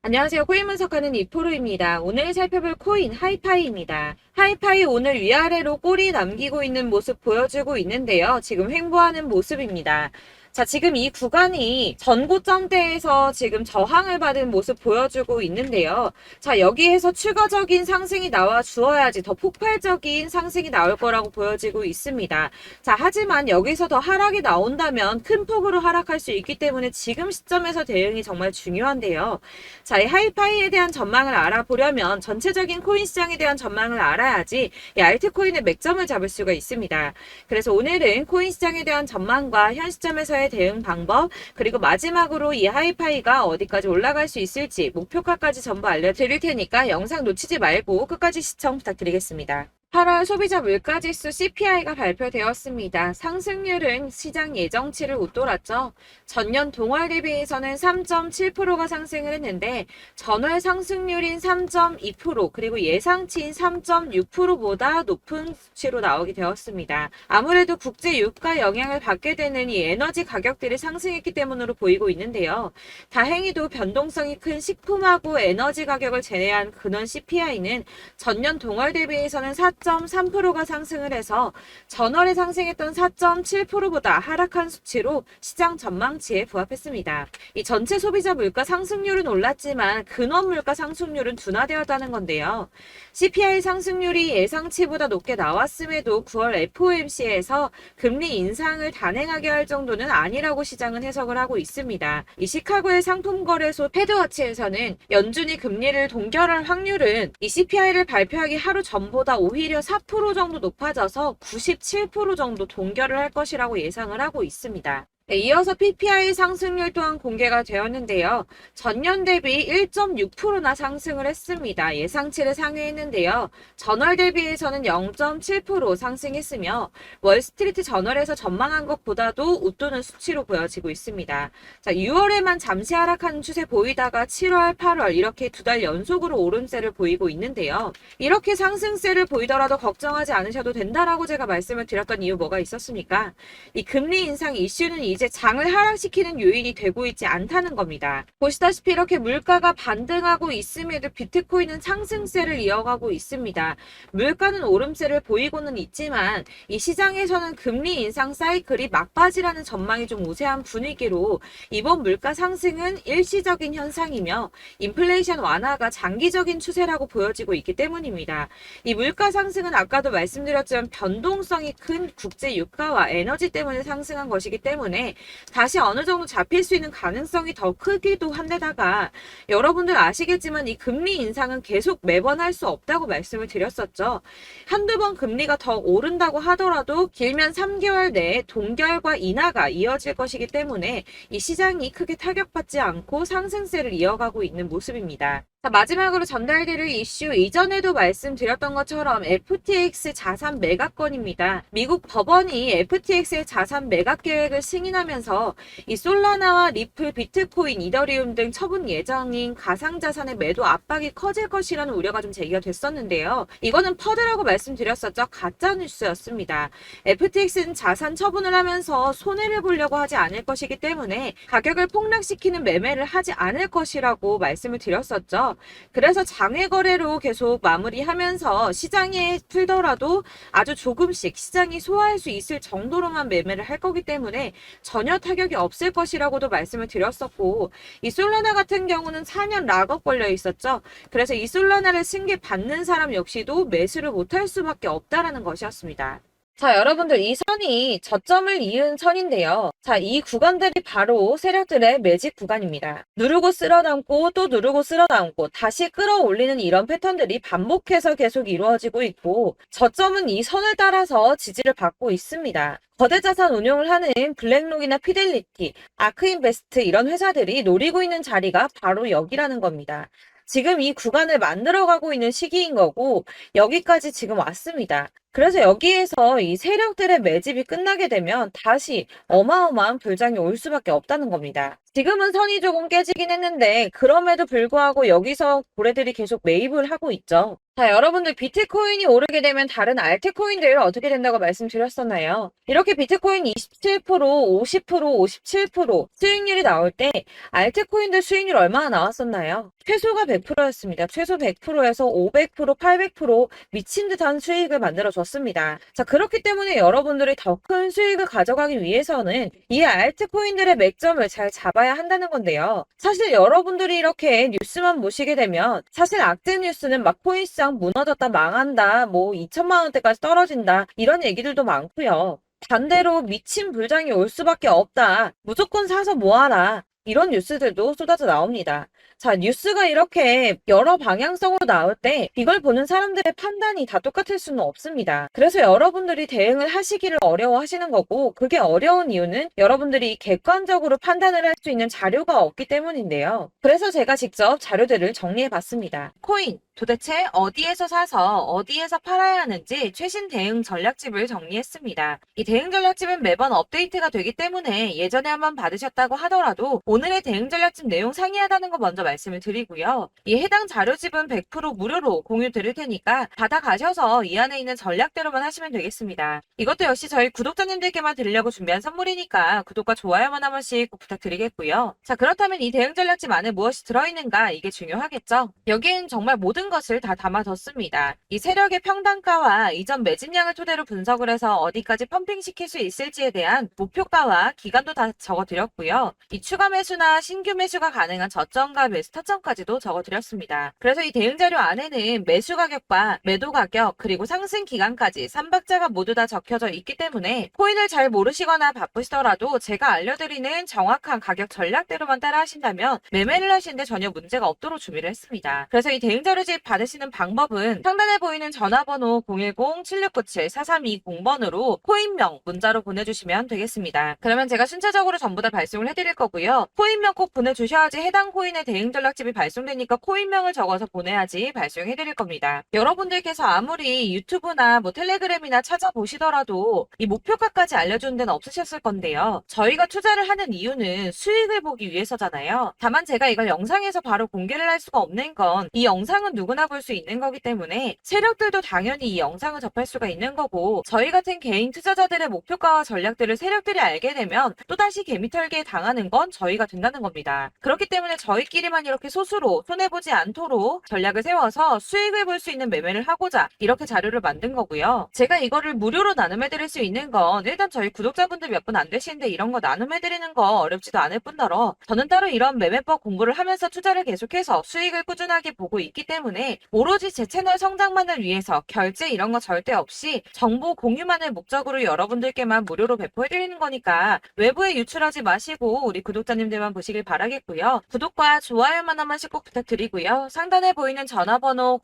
안녕하세요. 코인 분석하는 이프로입니다. 오늘 살펴볼 코인 하이파이입니다. 하이파이 오늘 위아래로 꼬리 남기고 있는 모습 보여주고 있는데요. 지금 횡보하는 모습입니다. 자, 지금 이 구간이 전고점대에서 지금 저항을 받은 모습 보여주고 있는데요. 자, 여기에서 추가적인 상승이 나와 주어야지 더 폭발적인 상승이 나올 거라고 보여지고 있습니다. 자, 하지만 여기서 더 하락이 나온다면 큰 폭으로 하락할 수 있기 때문에 지금 시점에서 대응이 정말 중요한데요. 자, 이 하이파이에 대한 전망을 알아보려면 전체적인 코인 시장에 대한 전망을 알아야지 이 알트코인의 맥점을 잡을 수가 있습니다. 그래서 오늘은 코인 시장에 대한 전망과 현 시점에서의 대응 방법, 그리고 마지막으로 이 하이파이가 어디까지 올라갈 수 있을지 목표가까지 전부 알려드릴 테니까 영상 놓치지 말고 끝까지 시청 부탁드리겠습니다. 8월 소비자 물가지수 CPI가 발표되었습니다. 상승률은 시장 예정치를 웃돌았죠. 전년 동월 대비해서는 3.7%가 상승을 했는데 전월 상승률인 3.2% 그리고 예상치인 3.6%보다 높은 수치로 나오게 되었습니다. 아무래도 국제 유가 영향을 받게 되는 이 에너지 가격들이 상승했기 때문으로 보이고 있는데요. 다행히도 변동성이 큰 식품하고 에너지 가격을 제외한 근원 CPI는 전년 동월 대비해서는 4.3%가 상승을 해서 전월에 상승했던 4.7%보다 하락한 수치로 시장 전망치에 부합했습니다. 이 전체 소비자 물가 상승률은 올랐지만 근원 물가 상승률은 둔화되었다는 건데요. CPI 상승률이 예상치보다 높게 나왔음에도 9월 FOMC에서 금리 인상을 단행하게 할 정도는 아니라고 시장은 해석을 하고 있습니다. 이 시카고의 상품거래소 패드워치에서는 연준이 금리를 동결할 확률은 이 CPI를 발표하기 하루 전보다 오히려 4% 정도 높아져서 97% 정도 동결을 할 것이라고 예상을 하고 있습니다. 네, 이어서 PPI 상승률 또한 공개가 되었는데요. 전년 대비 1.6%나 상승을 했습니다. 예상치를 상회했는데요. 전월 대비해서는 0.7% 상승했으며 월스트리트 저널에서 전망한 것보다도 웃도는 수치로 보여지고 있습니다. 자, 6월에만 잠시 하락하는 추세 보이다가 7월, 8월 이렇게 두 달 연속으로 오름세를 보이고 있는데요. 이렇게 상승세를 보이더라도 걱정하지 않으셔도 된다라고 제가 말씀을 드렸던 이유 뭐가 있었습니까? 이 금리 인상 이슈는 이제 장을 하락시키는 요인이 되고 있지 않다는 겁니다. 보시다시피 이렇게 물가가 반등하고 있음에도 비트코인은 상승세를 이어가고 있습니다. 물가는 오름세를 보이고는 있지만 이 시장에서는 금리 인상 사이클이 막바지라는 전망이 좀 우세한 분위기로 이번 물가 상승은 일시적인 현상이며 인플레이션 완화가 장기적인 추세라고 보여지고 있기 때문입니다. 이 물가 상승은 아까도 말씀드렸지만 변동성이 큰 국제 유가와 에너지 때문에 상승한 것이기 때문에 다시 어느 정도 잡힐 수 있는 가능성이 더 크기도 한데다가 여러분들 아시겠지만 이 금리 인상은 계속 매번 할 수 없다고 말씀을 드렸었죠. 한두 번 금리가 더 오른다고 하더라도 길면 3개월 내에 동결과 인하가 이어질 것이기 때문에 이 시장이 크게 타격받지 않고 상승세를 이어가고 있는 모습입니다. 자, 마지막으로 전달드릴 이슈 이전에도 말씀드렸던 것처럼 FTX 자산 매각 건입니다. 미국 법원이 FTX의 자산 매각 계획을 승인하면서 이 솔라나와 리플, 비트코인, 이더리움 등 처분 예정인 가상자산의 매도 압박이 커질 것이라는 우려가 좀 제기가 됐었는데요. 이거는 퍼드라고 말씀드렸었죠. 가짜 뉴스였습니다. FTX는 자산 처분을 하면서 손해를 보려고 하지 않을 것이기 때문에 가격을 폭락시키는 매매를 하지 않을 것이라고 말씀을 드렸었죠. 그래서 장외 거래로 계속 마무리하면서 시장에 풀더라도 아주 조금씩 시장이 소화할 수 있을 정도로만 매매를 할 거기 때문에 전혀 타격이 없을 것이라고도 말씀을 드렸었고, 이 솔라나 같은 경우는 4년 락업 걸려 있었죠. 그래서 이 솔라나를 승계 받는 사람 역시도 매수를 못할 수밖에 없다라는 것이었습니다. 자, 여러분들 이 선이 저점을 이은 선인데요. 자, 이 구간들이 바로 세력들의 매직 구간입니다. 누르고 쓸어담고 또 누르고 쓸어담고 다시 끌어올리는 이런 패턴들이 반복해서 계속 이루어지고 있고, 저점은 이 선을 따라서 지지를 받고 있습니다. 거대 자산 운용을 하는 블랙록이나 피델리티, 아크인베스트 이런 회사들이 노리고 있는 자리가 바로 여기라는 겁니다. 지금 이 구간을 만들어가고 있는 시기인 거고 여기까지 지금 왔습니다. 그래서 여기에서 이 세력들의 매집이 끝나게 되면 다시 어마어마한 불장이 올 수밖에 없다는 겁니다. 지금은 선이 조금 깨지긴 했는데 그럼에도 불구하고 여기서 고래들이 계속 매입을 하고 있죠. 자, 여러분들 비트코인이 오르게 되면 다른 알트코인들 어떻게 된다고 말씀드렸었나요? 이렇게 비트코인 27%, 50%, 57% 수익률이 나올 때 알트코인들 수익률 얼마나 나왔었나요? 최소가 100%였습니다. 최소 100%에서 500%, 800% 미친 듯한 수익을 만들어줬습니다. 자, 그렇기 때문에 여러분들이 더 큰 수익을 가져가기 위해서는 이 알트코인들의 맥점을 잘 잡아야 한다는 건데요. 사실 여러분들이 이렇게 뉴스만 보시게 되면 사실 악재 뉴스는 막 코인시장 무너졌다, 망한다, 뭐 2천만 원대까지 떨어진다 이런 얘기들도 많고요. 반대로 미친 불장이 올 수밖에 없다. 무조건 사서 모아라. 이런 뉴스들도 쏟아져 나옵니다. 자, 뉴스가 이렇게 여러 방향성으로 나올 때 이걸 보는 사람들의 판단이 다 똑같을 수는 없습니다. 그래서 여러분들이 대응을 하시기를 어려워하시는 거고, 그게 어려운 이유는 여러분들이 객관적으로 판단을 할 수 있는 자료가 없기 때문인데요. 그래서 제가 직접 자료들을 정리해 봤습니다. 코인 도대체 어디에서 사서 어디에서 팔아야 하는지 최신 대응 전략집을 정리했습니다. 이 대응 전략집은 매번 업데이트가 되기 때문에 예전에 한번 받으셨다고 하더라도 오늘의 대응 전략집 내용 상이하다는 거 먼저 말씀을 드리고요. 이 해당 자료집은 100% 무료로 공유 드릴 테니까 받아가셔서 이 안에 있는 전략대로만 하시면 되겠습니다. 이것도 역시 저희 구독자님들께만 드리려고 준비한 선물이니까 구독과 좋아요만 한 번씩 꼭 부탁드리겠고요. 자, 그렇다면 이 대응 전략집 안에 무엇이 들어있는가 이게 중요하겠죠? 여기엔 정말 모든 것을 다 담아뒀습니다. 이 세력의 평단가와 이전 매집량을 토대로 분석을 해서 어디까지 펌핑시킬 수 있을지에 대한 목표가와 기간도 다 적어드렸고요. 이 추가 매수나 신규 매수가 가능한 저점과 매수 타점까지도 적어드렸습니다. 그래서 이 대응자료 안에는 매수 가격과 매도 가격 그리고 상승 기간까지 3박자가 모두 다 적혀져 있기 때문에 코인을 잘 모르시거나 바쁘시더라도 제가 알려드리는 정확한 가격 전략대로만 따라 하신다면 매매를 하시는데 전혀 문제가 없도록 준비를 했습니다. 그래서 이 대응자료집 받으시는 방법은 상단에 보이는 전화번호 010-7697-4320번으로 코인명 문자로 보내주시면 되겠습니다. 그러면 제가 순차적으로 전부 다 발송을 해드릴 거고요. 코인명 꼭 보내주셔야지 해당 코인의 대응 전략집이 발송되니까 코인명을 적어서 보내야지 발송해드릴 겁니다. 여러분들께서 아무리 유튜브나 뭐 텔레그램이나 찾아보시더라도 이 목표가까지 알려주는 데는 없으셨을 건데요. 저희가 투자를 하는 이유는 수익을 보기 위해서잖아요. 다만 제가 이걸 영상에서 바로 공개를 할 수가 없는 건 이 영상은 누구나 볼 수 있는 거기 때문에 세력들도 당연히 이 영상을 접할 수가 있는 거고 저희 같은 개인 투자자들의 목표가와 전략들을 세력들이 알게 되면 또다시 개미털기에 당하는 건 저희가 된다는 겁니다. 그렇기 때문에 저희끼리만 이렇게 소수로 손해보지 않도록 전략을 세워서 수익을 볼 수 있는 매매를 하고자 이렇게 자료를 만든 거고요. 제가 이거를 무료로 나눔해드릴 수 있는 건 일단 저희 구독자분들 몇 분 안 되시는데 이런 거 나눔해드리는 거 어렵지도 않을 뿐더러 저는 따로 이런 매매법 공부를 하면서 투자를 계속해서 수익을 꾸준하게 보고 있기 때문에 오로지 제 채널 성장만을 위해서 결제 이런 거 절대 없이 정보 공유만을 목적으로 여러분들께만 무료로 배포해드리는 거니까 외부에 유출하지 마시고 우리 구독자님들만 보시길 바라겠고요. 구독과 좋아요만 한 번씩 꼭 부탁드리고요. 상단에 보이는 전화번호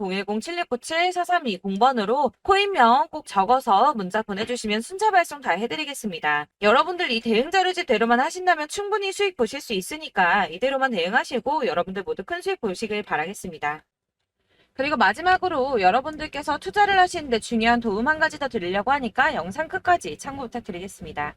010-7697-4320번으로 코인명 꼭 적어서 문자 보내주시면 순차 발송 다 해드리겠습니다. 여러분들 이 대응 자료집대로만 하신다면 충분히 수익 보실 수 있으니까 이대로만 대응하시고 여러분들 모두 큰 수익 보시길 바라겠습니다. 그리고 마지막으로 여러분들께서 투자를 하시는데 중요한 도움 한 가지 더 드리려고 하니까 영상 끝까지 참고 부탁드리겠습니다.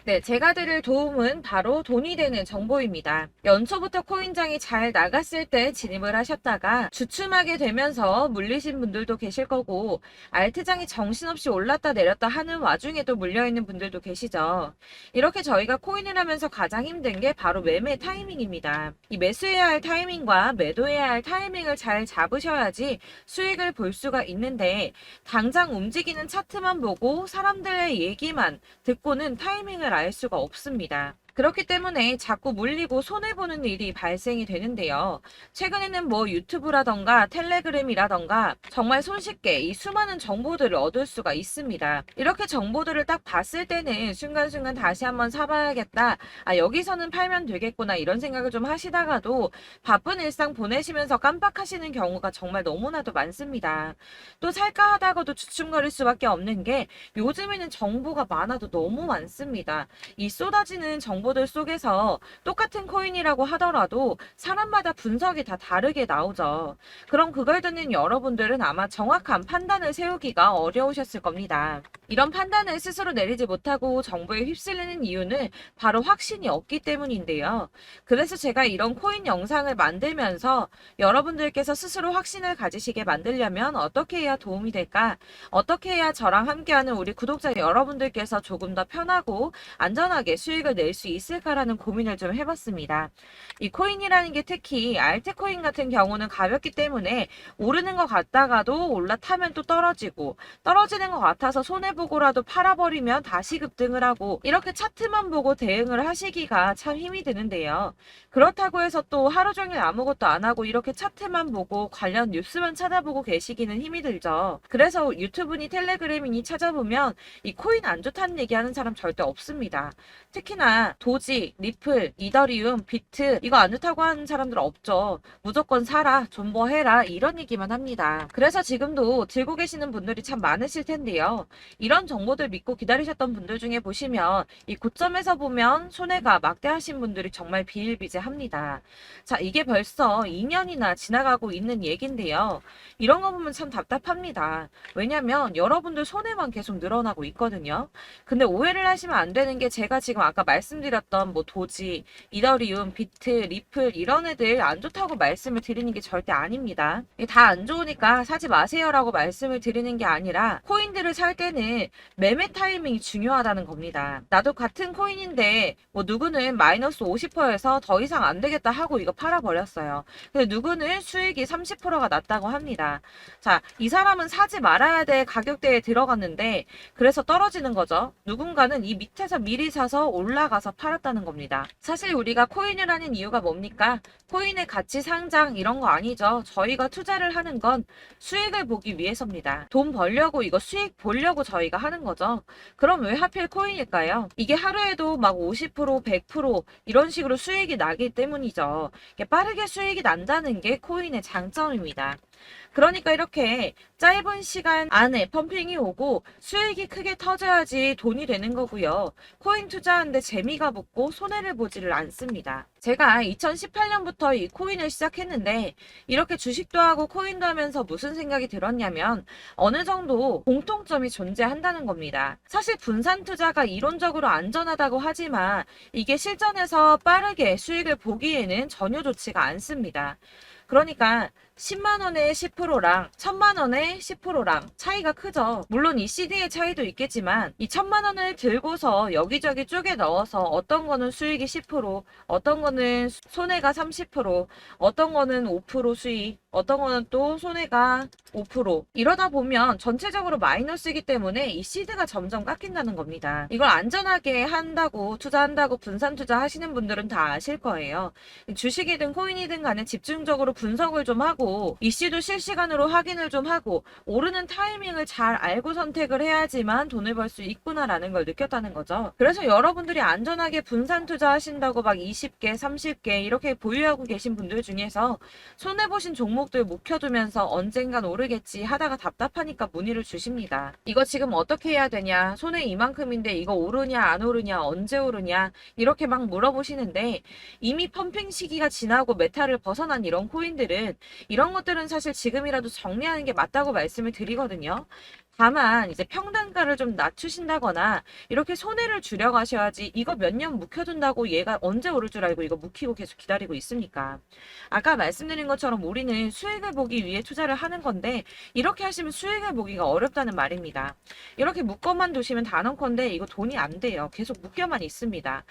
네, 제가 드릴 도움은 바로 돈이 되는 정보입니다. 연초부터 코인장이 잘 나갔을 때 진입을 하셨다가 주춤하게 되면서 물리신 분들도 계실 거고 알트장이 정신없이 올랐다 내렸다 하는 와중에도 물려있는 분들도 계시죠. 이렇게 저희가 코인을 하면서 가장 힘든 게 바로 매매 타이밍입니다. 이 매수해야 할 타이밍과 매도해야 할 타이밍을 잘 잡으셔야지 수익을 볼 수가 있는데 당장 움직이는 차트만 보고 사람들의 얘기만 듣고는 타이밍을 알 수가 없습니다. 그렇기 때문에 자꾸 물리고 손해보는 일이 발생이 되는데요. 최근에는 뭐 유튜브라던가 텔레그램이라던가 정말 손쉽게 이 수많은 정보들을 얻을 수가 있습니다. 이렇게 정보들을 딱 봤을 때는 순간순간 다시 한번 사봐야겠다. 아, 여기서는 팔면 되겠구나 이런 생각을 좀 하시다가도 바쁜 일상 보내시면서 깜빡하시는 경우가 정말 너무나도 많습니다. 또 살까 하다가도 주춤거릴 수밖에 없는 게 요즘에는 정보가 많아도 너무 많습니다. 이 쏟아지는 정보 정보들 속에서 똑같은 코인이라고 하더라도 사람마다 분석이 다 다르게 나오죠. 그럼 그걸 듣는 여러분들은 아마 정확한 판단을 세우기가 어려우셨을 겁니다. 이런 판단을 스스로 내리지 못하고 정보에 휩쓸리는 이유는 바로 확신이 없기 때문인데요. 그래서 제가 이런 코인 영상을 만들면서 여러분들께서 스스로 확신을 가지시게 만들려면 어떻게 해야 도움이 될까? 어떻게 해야 저랑 함께하는 우리 구독자 여러분들께서 조금 더 편하고 안전하게 수익을 낼 수 있을까라는 고민을 좀 해봤습니다. 이 코인이라는 게 특히 알트코인 같은 경우는 가볍기 때문에 오르는 것 같다가도 올라타면 또 떨어지고 떨어지는 것 같아서 손해보고라도 팔아버리면 다시 급등을 하고 이렇게 차트만 보고 대응을 하시기가 참 힘이 드는데요. 그렇다고 해서 또 하루 종일 아무것도 안 하고 이렇게 차트만 보고 관련 뉴스만 찾아보고 계시기는 힘이 들죠. 그래서 유튜브니 텔레그램이니 찾아보면 이 코인 안 좋다는 얘기하는 사람 절대 없습니다. 특히나 도지, 리플, 이더리움, 비트 이거 안 좋다고 하는 사람들 없죠. 무조건 사라, 존버해라 이런 얘기만 합니다. 그래서 지금도 들고 계시는 분들이 참 많으실 텐데요. 이런 정보들 믿고 기다리셨던 분들 중에 보시면 이 고점에서 보면 손해가 막대하신 분들이 정말 비일비재합니다. 자, 이게 벌써 2년이나 지나가고 있는 얘긴데요. 이런 거 보면 참 답답합니다. 왜냐면 여러분들 손해만 계속 늘어나고 있거든요. 근데 오해를 하시면 안 되는 게 제가 지금 아까 말씀드렸던 뭐 도지, 이더리움, 비트, 리플 이런 애들 안 좋다고 말씀을 드리는 게 절대 아닙니다. 다 안 좋으니까 사지 마세요라고 말씀을 드리는 게 아니라 코인들을 살 때는 매매 타이밍이 중요하다는 겁니다. 나도 같은 코인인데 뭐 누구는 마이너스 50%에서 더 이상 안 되겠다 하고 이거 팔아버렸어요. 근데 누구는 수익이 30%가 났다고 합니다. 자, 이 사람은 사지 말아야 될 가격대에 들어갔는데 그래서 떨어지는 거죠. 누군가는 이 밑에서 미리 사서 올라가서 팔았다는 겁니다. 사실 우리가 코인을 하는 이유가 뭡니까? 코인의 가치 상장 이런 거 아니죠. 저희가 투자를 하는 건 수익을 보기 위해서입니다. 돈 벌려고 이거 수익 보려고 저희가 하는 거죠. 그럼 왜 하필 코인일까요? 이게 하루에도 막 50%, 100% 이런 식으로 수익이 나기 때문이죠. 빠르게 수익이 난다는 게 코인의 장점입니다. 그러니까 이렇게 짧은 시간 안에 펌핑이 오고 수익이 크게 터져야지 돈이 되는 거고요. 코인 투자하는데 재미가 붙고 손해를 보지를 않습니다. 제가 2018년부터 이 코인을 시작했는데 이렇게 주식도 하고 코인도 하면서 무슨 생각이 들었냐면 어느 정도 공통점이 존재한다는 겁니다. 사실 분산 투자가 이론적으로 안전하다고 하지만 이게 실전에서 빠르게 수익을 보기에는 전혀 좋지가 않습니다. 그러니까 10만 원에 10%랑 1000만 원에 10%랑 차이가 크죠. 물론 이 CD의 차이도 있겠지만 이 1000만 원을 들고서 여기저기 쪼개 넣어서 어떤 거는 수익이 10%, 어떤 거는 손해가 30%, 어떤 거는 5% 수익, 어떤 거는 또 손해가 5%. 이러다 보면 전체적으로 마이너스이기 때문에 이 시드가 점점 깎인다는 겁니다. 이걸 안전하게 한다고 투자한다고 분산 투자하시는 분들은 다 아실 거예요. 주식이든 코인이든 간에 집중적으로 분석을 좀 하고 이슈도 실시간으로 확인을 좀 하고 오르는 타이밍을 잘 알고 선택을 해야지만 돈을 벌 수 있구나라는 걸 느꼈다는 거죠. 그래서 여러분들이 안전하게 분산 투자하신다고 막 20개, 30개 이렇게 보유하고 계신 분들 중에서 손해보신 종목들 묵혀두면서 언젠간 오르겠지 하다가 답답하니까 문의를 주십니다. 이거 지금 어떻게 해야 되냐? 손해 이만큼인데 이거 오르냐 안 오르냐 언제 오르냐 이렇게 막 물어보시는데 이미 펌핑 시기가 지나고 메타를 벗어난 이런 코인들은 이런 것들은 사실 지금이라도 정리하는 게 맞다고 말씀을 드리거든요. 다만 이제 평단가를 좀 낮추신다거나 이렇게 손해를 줄여가셔야지 이거 몇 년 묵혀둔다고 얘가 언제 오를 줄 알고 이거 묵히고 계속 기다리고 있습니까? 아까 말씀드린 것처럼 우리는 수익을 보기 위해 투자를 하는 건데 이렇게 하시면 수익을 보기가 어렵다는 말입니다. 이렇게 묶어만 두시면 단언컨대 이거 돈이 안 돼요. 계속 묶여만 있습니다.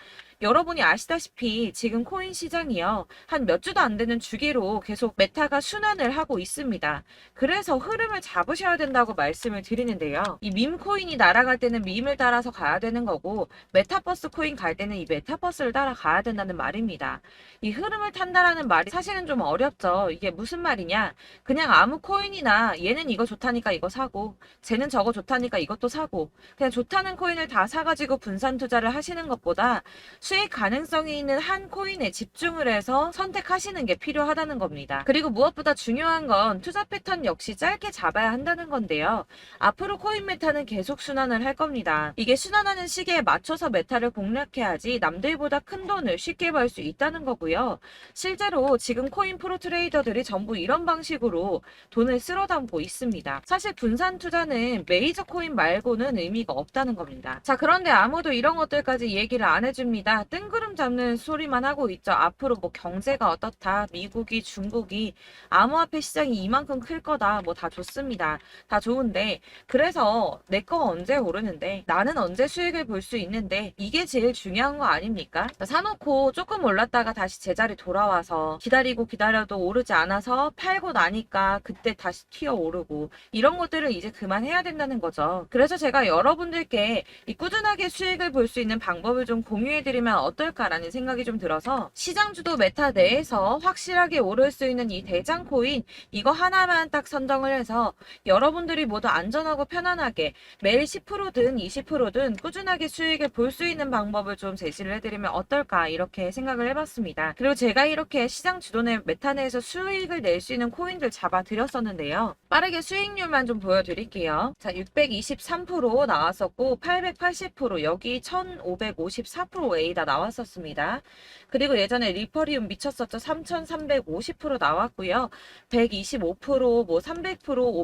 여러분이 아시다시피 지금 코인 시장이요. 한 몇 주도 안 되는 주기로 계속 메타가 순환을 하고 있습니다. 그래서 흐름을 잡으셔야 된다고 말씀을 드리는데요. 이 밈 코인이 날아갈 때는 밈을 따라서 가야 되는 거고 메타버스 코인 갈 때는 이 메타버스를 따라가야 된다는 말입니다. 이 흐름을 탄다라는 말이 사실은 좀 어렵죠. 이게 무슨 말이냐? 그냥 아무 코인이나 얘는 이거 좋다니까 이거 사고 쟤는 저거 좋다니까 이것도 사고 그냥 좋다는 코인을 다 사가지고 분산 투자를 하시는 것보다 수익 가능성이 있는 한 코인에 집중을 해서 선택하시는 게 필요하다는 겁니다. 그리고 무엇보다 중요한 건 투자 패턴 역시 짧게 잡아야 한다는 건데요. 앞으로 코인 메타는 계속 순환을 할 겁니다. 이게 순환하는 시기에 맞춰서 메타를 공략해야지 남들보다 큰 돈을 쉽게 벌 수 있다는 거고요. 실제로 지금 코인 프로 트레이더들이 전부 이런 방식으로 돈을 쓸어 담고 있습니다. 사실 분산 투자는 메이저 코인 말고는 의미가 없다는 겁니다. 자, 그런데 아무도 이런 것들까지 얘기를 안 해줍니다. 뜬구름 잡는 소리만 하고 있죠. 앞으로 뭐 경제가 어떻다, 미국이, 중국이, 암호화폐 시장이 이만큼 클 거다, 뭐 다 좋습니다. 다 좋은데, 그래서 내 거 언제 오르는데, 나는 언제 수익을 볼 수 있는데, 이게 제일 중요한 거 아닙니까? 사놓고 조금 올랐다가 다시 제자리 돌아와서 기다리고 기다려도 오르지 않아서 팔고 나니까 그때 다시 튀어 오르고, 이런 것들을 이제 그만해야 된다는 거죠. 그래서 제가 여러분들께 이 꾸준하게 수익을 볼 수 있는 방법을 좀 공유해드리면 어떨까라는 생각이 좀 들어서, 시장주도 메타 내에서 확실하게 오를 수 있는 이 대장 코인, 이거 하나만 딱 선정을 해서 여러분들이 모두 안전하고 편안하게 매일 10%든 20%든 꾸준하게 수익을 볼 수 있는 방법을 좀 제시를 해드리면 어떨까, 이렇게 생각을 해봤습니다. 그리고 제가 이렇게 시장 주도내 메타 내에서 수익을 낼 수 있는 코인들 잡아드렸었는데요. 빠르게 수익률만 좀 보여드릴게요. 자, 623% 나왔었고 880%, 여기 1554%A 다 나왔었습니다. 그리고 예전에 리퍼리움 미쳤었죠. 3350% 나왔고요. 125%, 뭐 300%,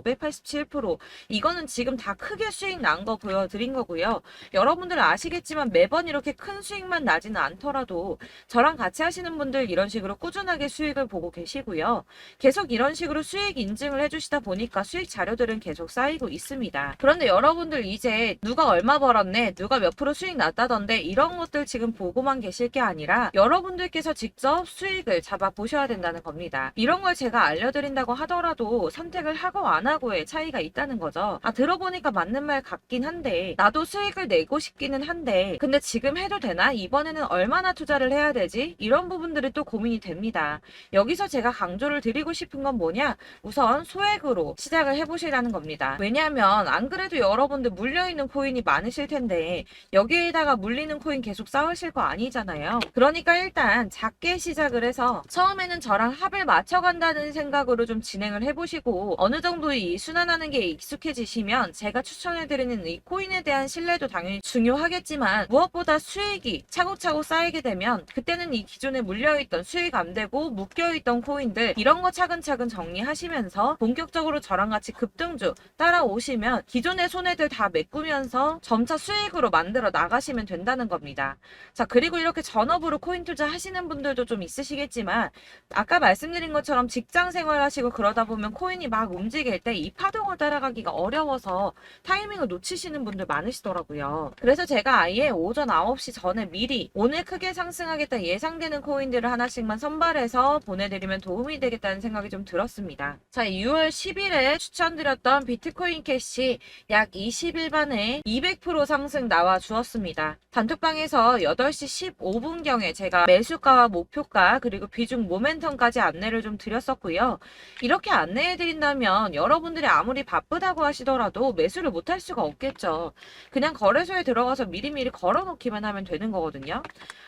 587%, 이거는 지금 다 크게 수익 난 거 보여드린 거고요. 여러분들 아시겠지만 매번 이렇게 큰 수익만 나지는 않더라도 저랑 같이 하시는 분들 이런 식으로 꾸준하게 수익을 보고 계시고요. 계속 이런 식으로 수익 인증을 해주시다 보니까 수익 자료들은 계속 쌓이고 있습니다. 그런데 여러분들 이제 누가 얼마 벌었네, 누가 몇 프로 수익 났다던데, 이런 것들 지금 보고만 계실 게 아니라 여러분들께서 직접 수익을 잡아 보셔야 된다는 겁니다. 이런 걸 제가 알려드린다고 하더라도 선택을 하고 안 하고의 차이가 있다는 거죠. 아, 들어보니까 맞는 말 같긴 한데, 나도 수익을 내고 싶기는 한데 근데 지금 해도 되나? 이번에는 얼마나 투자를 해야 되지? 이런 부분들이 또 고민이 됩니다. 여기서 제가 강조를 드리고 싶은 건 뭐냐? 우선 소액으로 시작을 해보시라는 겁니다. 왜냐하면 안 그래도 여러분들 물려있는 코인이 많으실 텐데 여기에다가 물리는 코인 계속 쌓으실 거 아니잖아요. 그러니까 일단 작게 시작을 해서 처음에는 저랑 합을 맞춰간다는 생각으로 좀 진행을 해보시고, 어느 정도 이 순환하는 게 익숙해지시면 제가 추천해드리는 이 코인에 대한 신뢰도 당연히 중요하겠지만, 무엇보다 수익이 차곡차곡 쌓이게 되면 그때는 이 기존에 물려있던 수익 안 되고 묶여있던 코인들, 이런 거 차근차근 정리하시면서 본격적으로 저랑 같이 급등주 따라오시면 기존의 손해들 다 메꾸면서 점차 수익으로 만들어 나가시면 된다는 겁니다. 자, 그리고 이렇게 전업으로 코인 투자 하시는 분들도 좀 있으시겠지만, 아까 말씀드린 것처럼 직장 생활 하시고 그러다 보면 코인이 막 움직일 때 이 파동을 따라가기가 어려워서 타이밍을 놓치시는 분들 많으시더라고요. 그래서 제가 아예 오전 9시 전에 미리 오늘 크게 상승하겠다 예상되는 코인들을 하나씩만 선발해서 보내드리면 도움이 되겠다는 생각이 좀 들었습니다. 자, 6월 10일에 추천드렸던 비트코인 캐시 약 20일 만에 200% 상승 나와 주었습니다. 단톡방에서 8시 15분경에 제가 매수가와 목표가 그리고 비중 모멘텀까지 안내를 좀 드렸었고요. 이렇게 안내해드린다면 여러분들이 아무리 바쁘다고 하시더라도 매수를 못할 수가 없겠죠. 그냥 거래소에 들어가서 미리미리 걸어놓기만 하면 되는 거거든요.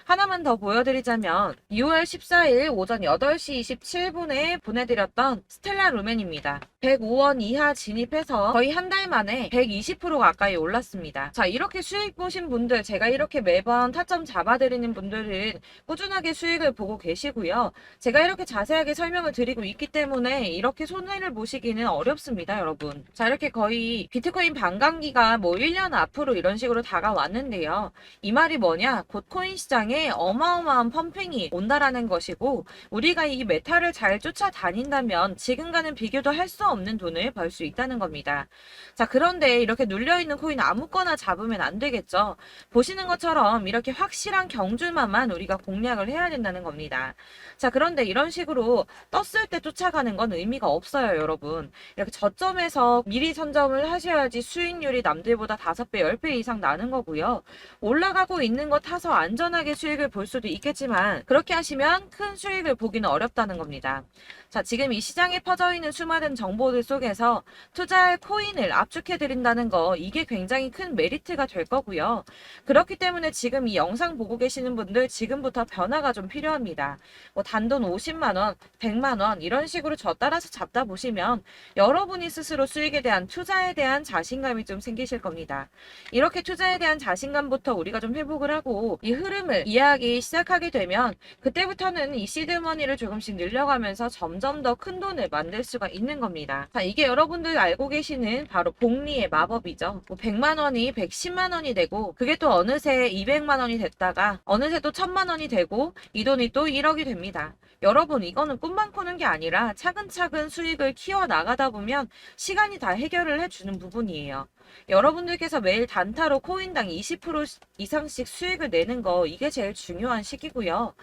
하나만 더 보여드리자면 6월 14일 오전 8시 27분에 보내드렸던 스텔라 루멘입니다. 105원 이하 진입해서 거의 한 달 만에 120% 가까이 올랐습니다. 자, 이렇게 수익 보신 분들, 제가 이렇게 매번 타점 잡아드리는 분들은 꾸준하게 수익을 보고 계시고요. 제가 이렇게 자세하게 설명을 드리고 있기 때문에 이렇게 손해를 보시기는 어렵습니다, 여러분. 자, 이렇게 거의 비트코인 반감기가 뭐 1년 앞으로 이런 식으로 다가왔는데요. 이 말이 뭐냐? 곧 코인 시장에 어마어마한 펌핑이 온다라는 것이고, 우리가 이 메타를 잘 쫓아다닌다면 지금과는 비교도 할 수 없는 돈을 벌 수 있다는 겁니다. 자, 그런데 이렇게 눌려있는 코인 아무거나 잡으면 안 되겠죠. 보시는 것처럼 이렇게 확실한 경주만만 우리가 공략을 해야 된다는 겁니다. 자, 그런데 이런 식으로 떴을 때 쫓아가는 건 의미가 없어요, 여러분. 이렇게 저점에서 미리 선점을 하셔야지 수익률이 남들보다 5배, 10배 이상 나는 거고요. 올라가고 있는 거 타서 안전하게 수익을 볼 수도 있겠지만 그렇게 하시면 큰 수익을 보기는 어렵다는 겁니다. 자, 지금 이 시장에 퍼져 있는 수많은 정보들 속에서 투자할 코인을 압축해 드린다는 거, 이게 굉장히 큰 메리트가 될 거고요. 그렇기 때문에 지금 이 영상 영상 보고 계시는 분들 지금부터 변화가 좀 필요합니다. 뭐 단돈 50만 원, 100만 원 이런 식으로 저 따라서 잡다 보시면 여러분이 스스로 수익에 대한 투자에 대한 자신감이 좀 생기실 겁니다. 이렇게 투자에 대한 자신감부터 우리가 좀 회복을 하고 이 흐름을 이해하기 시작하게 되면 그때부터는 이 시드머니를 조금씩 늘려가면서 점점 더 큰 돈을 만들 수가 있는 겁니다. 자, 이게 여러분들 알고 계시는 바로 복리의 마법이죠. 뭐 100만 원이 110만 원이 되고 그게 또 어느새 200만 원이 됐다가 어느새 또 1000만 원이 되고 이 돈이 또 1억이 됩니다. 여러분 이거는 꿈만 꾸는 게 아니라 차근차근 수익을 키워 나가다 보면 시간이 다 해결을 해주는 부분이에요. 여러분들께서 매일 단타로 코인당 20% 이상씩 수익을 내는 거 이게 제일 중요한 시기고요.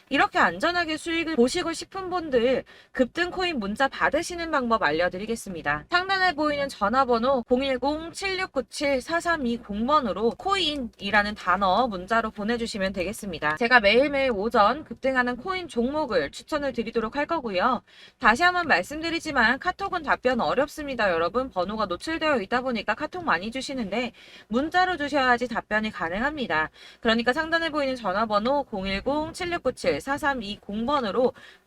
이렇게 안전하게 수익을 보시고 싶은 분들 급등 코인 문자 받으시는 방법 알려드리겠습니다. 상단에 보이는 전화번호 010-7697-4320번으로 코인이라는 단어 문자로 보내주시면 되겠습니다. 제가 매일매일 오전 급등하는 코인 종목을 추천을 드리도록 할 거고요. 다시 한번 말씀드리지만 카톡은 답변 어렵습니다. 여러분 번호가 노출되어 있다 보니까 카톡 많이 주시는데 문자로 주셔야지 답변이 가능합니다. 그러니까 상단에 보이는 전화번호 010-7697-4320번으로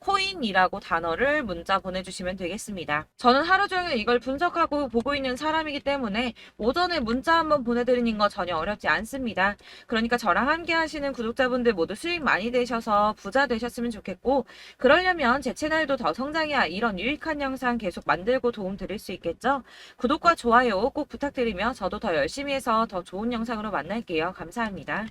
코인이라고 단어를 문자 보내주시면 되겠습니다. 저는 하루 종일 이걸 분석하고 보고 있는 사람이기 때문에 오전에 문자 한번 보내드리는 거 전혀 어렵지 않습니다. 그러니까 저랑 함께 하시는 구독자분들 모두 수익 많이 되셔서 부자 되셨으면 좋겠고 그러려면 제 채널도 더 성장해야 이런 유익한 영상 계속 만들고 도움 드릴 수 있겠죠? 구독과 좋아요 꼭 부탁드리며 저도 더 열심히 해서 더 좋은 영상으로 만날게요. 감사합니다.